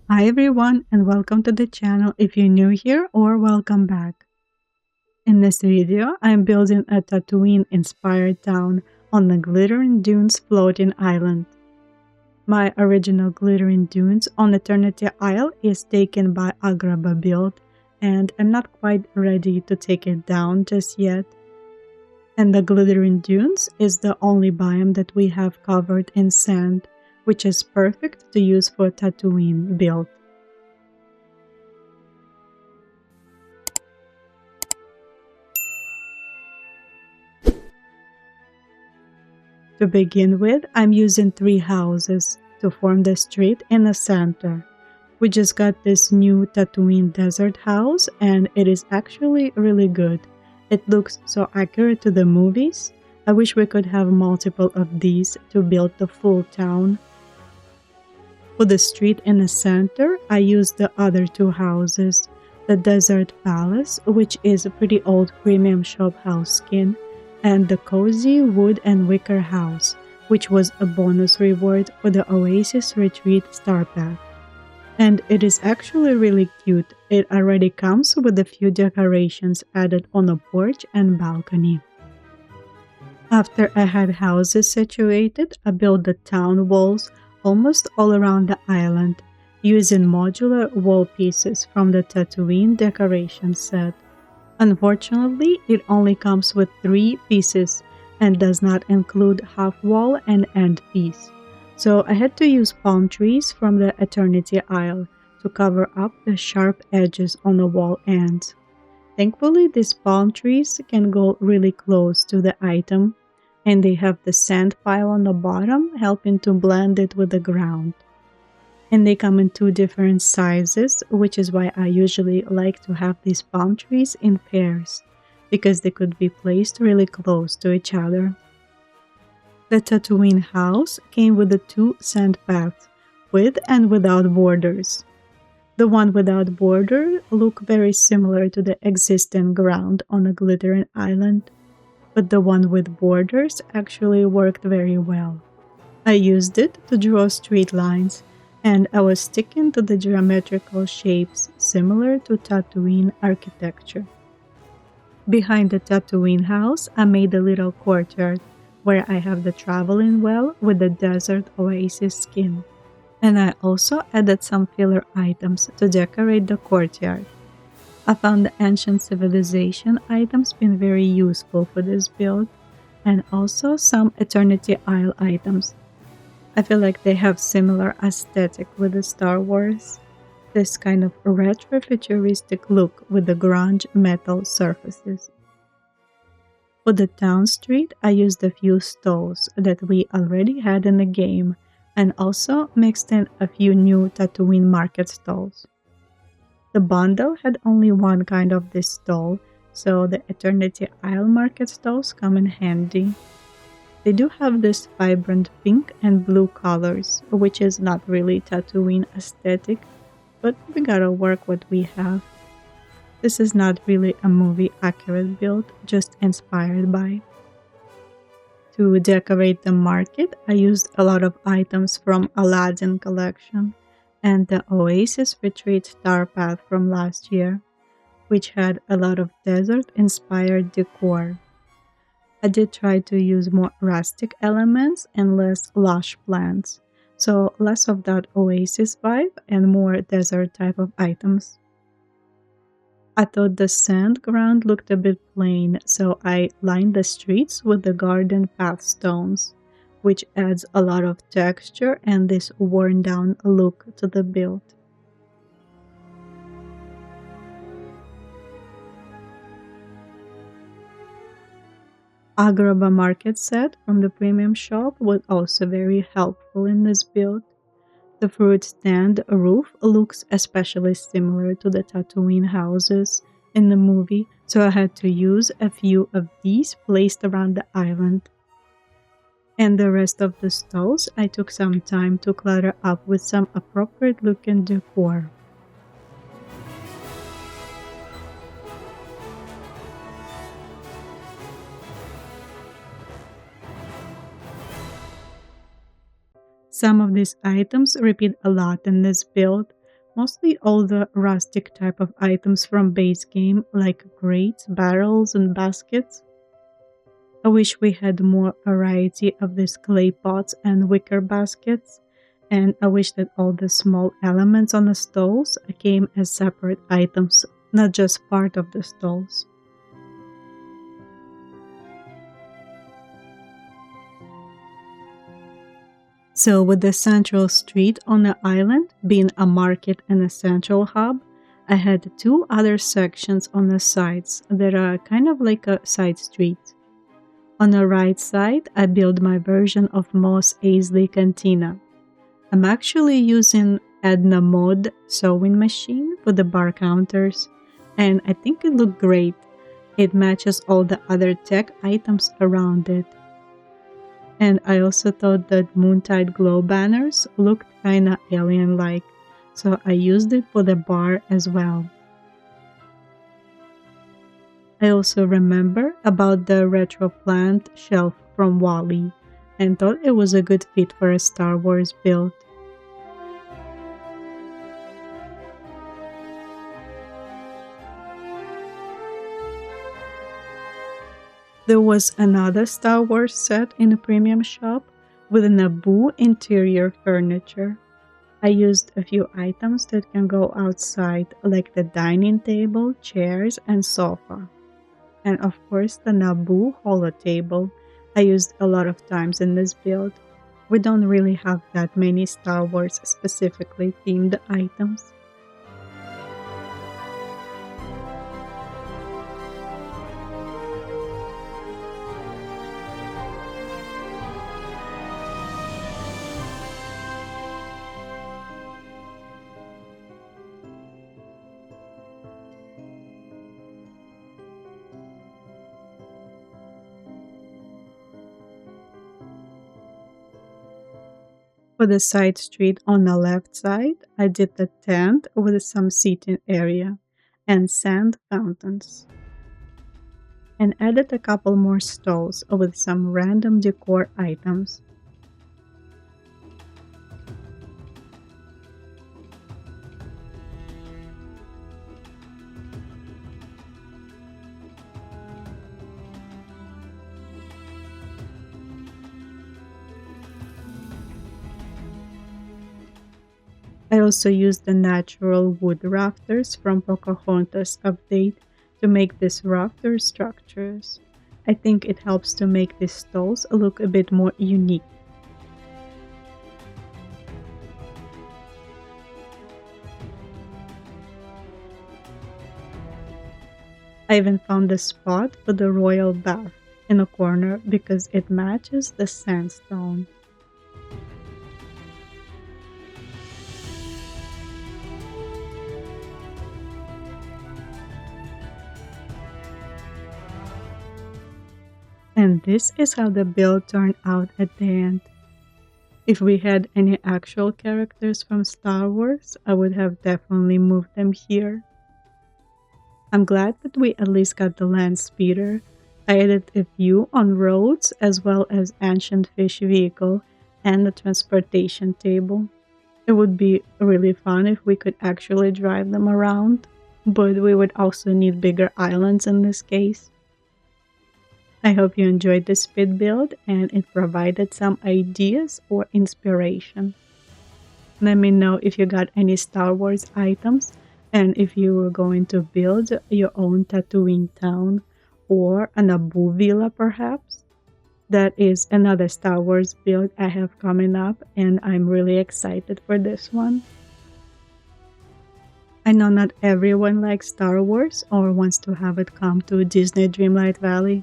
Hi everyone and welcome to the channel if you're new here or welcome back. In this video, I'm building a Tatooine inspired town on the Glitterine Dunes floating island. My original Glitterine Dunes on Eternity Isle is taken by Agrabah Build and I'm not quite ready to take it down just yet. And the Glitterine Dunes is the only biome that we have covered in sand, which is perfect to use for Tatooine build. To begin with, I'm using 3 houses to form the street in the center. We just got this new Tatooine desert house and it is actually really good. It looks so accurate to the movies. I wish we could have multiple of these to build the full town. For the street in the center, I used the other 2 houses. The Desert Palace, which is a pretty old premium shop house skin, and the Cozy Wood and Wicker House, which was a bonus reward for the Oasis Retreat Star Path. And it is actually really cute. It already comes with a few decorations added on the porch and balcony. After I had houses situated, I built the town walls almost all around the island, using modular wall pieces from the Tatooine decoration set. Unfortunately, it only comes with 3 pieces and does not include half wall and end piece. So I had to use palm trees from the Eternity Isle to cover up the sharp edges on the wall ends. Thankfully, these palm trees can go really close to the item, and they have the sand pile on the bottom helping to blend it with the ground. And they come in 2 different sizes, which is why I usually like to have these palm trees in pairs, because they could be placed really close to each other. The Tatooine house came with the 2 sand paths, with and without borders. The one without border look very similar to the existing ground on the Glitterine Island, but the one with borders actually worked very well. I used it to draw straight lines, and I was sticking to the geometrical shapes similar to Tatooine architecture. Behind the Tatooine house, I made a little courtyard where I have the traveling well with the desert oasis skin. And I also added some filler items to decorate the courtyard. I found the ancient civilization items been very useful for this build, and also some Eternity Isle items. I feel like they have similar aesthetic with the Star Wars, this kind of retro-futuristic look with the grunge metal surfaces. For the town street, I used a few stalls that we already had in the game, and also mixed in a few new Tatooine market stalls. The bundle had only one kind of this stall, so the Eternity Isle market stalls come in handy. They do have this vibrant pink and blue colors, which is not really Tatooine aesthetic, but we gotta work what we have. This is not really a movie accurate build, just inspired by. To decorate the market, I used a lot of items from Aladdin collection and the Oasis Retreat Star Path from last year, which had a lot of desert-inspired decor. I did try to use more rustic elements and less lush plants, so less of that Oasis vibe and more desert type of items. I thought the sand ground looked a bit plain, so I lined the streets with the garden path stones, which adds a lot of texture and this worn down look to the build. Agrabah market set from the premium shop was also very helpful in this build. The fruit stand roof looks especially similar to the Tatooine houses in the movie, so I had to use a few of these placed around the island. And the rest of the stalls I took some time to clutter up with some appropriate looking decor. Some of these items repeat a lot in this build, Mostly all the rustic type of items from base game like grates, barrels, and baskets. I wish we had more variety of these clay pots and wicker baskets, and I wish that all the small elements on the stalls came as separate items, not just part of the stalls. So, with the central street on the island being a market and a central hub, I had two other sections on the sides that are kind of like a side street. On the right side, I built my version of Moss Eisley Cantina. I'm actually using Edna Mod sewing machine for the bar counters, and I think it looked great. It matches all the other tech items around it. And I also thought that Moontide Glow banners looked kinda alien-like, so I used it for the bar as well. I also remember about the retro plant shelf from Wally and thought it was a good fit for a Star Wars build. There was another Star Wars set in a premium shop with a NABOO interior furniture. I used a few items that can go outside, like the dining table, chairs, and sofa. And of course, the NABOO holo table I used a lot of times in this build. We don't really have that many Star Wars specifically themed items. For the side street on the left side, I did the tent with some seating area and sand fountains, and added a couple more stalls with some random decor items. I also used the natural wood rafters from Pocahontas update to make these rafter structures. I think it helps to make these stalls look a bit more unique. I even found a spot for the royal bath in a corner because it matches the sandstone. And this is how the build turned out at the end. If we had any actual characters from Star Wars, I would have definitely moved them here. I'm glad that we at least got the land speeder. I added a few on roads as well as ancient fish vehicle and the transportation table. It would be really fun if we could actually drive them around, but we would also need bigger islands in this case. I hope you enjoyed this speed build and it provided some ideas or inspiration. Let me know if you got any Star Wars items and if you were going to build your own Tatooine town or a Naboo villa perhaps. That is another Star Wars build I have coming up and I'm really excited for this one. I know not everyone likes Star Wars or wants to have it come to Disney Dreamlight Valley.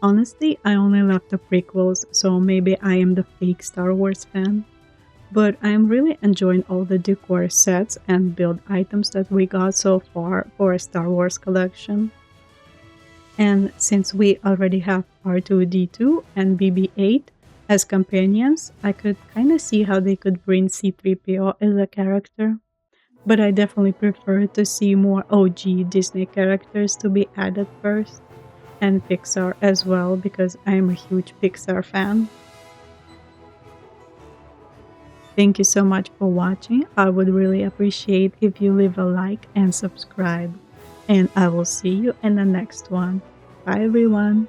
Honestly, I only love the prequels, so maybe I am the fake Star Wars fan. But I am really enjoying all the decor sets and build items that we got so far for a Star Wars collection. And since we already have R2-D2 and BB-8 as companions, I could kinda see how they could bring C-3PO as a character. But I definitely prefer to see more OG Disney characters to be added first. And Pixar as well because I am a huge Pixar fan. Thank you so much for watching. I would really appreciate if you leave a like and subscribe. And I will see you in the next one. Bye everyone.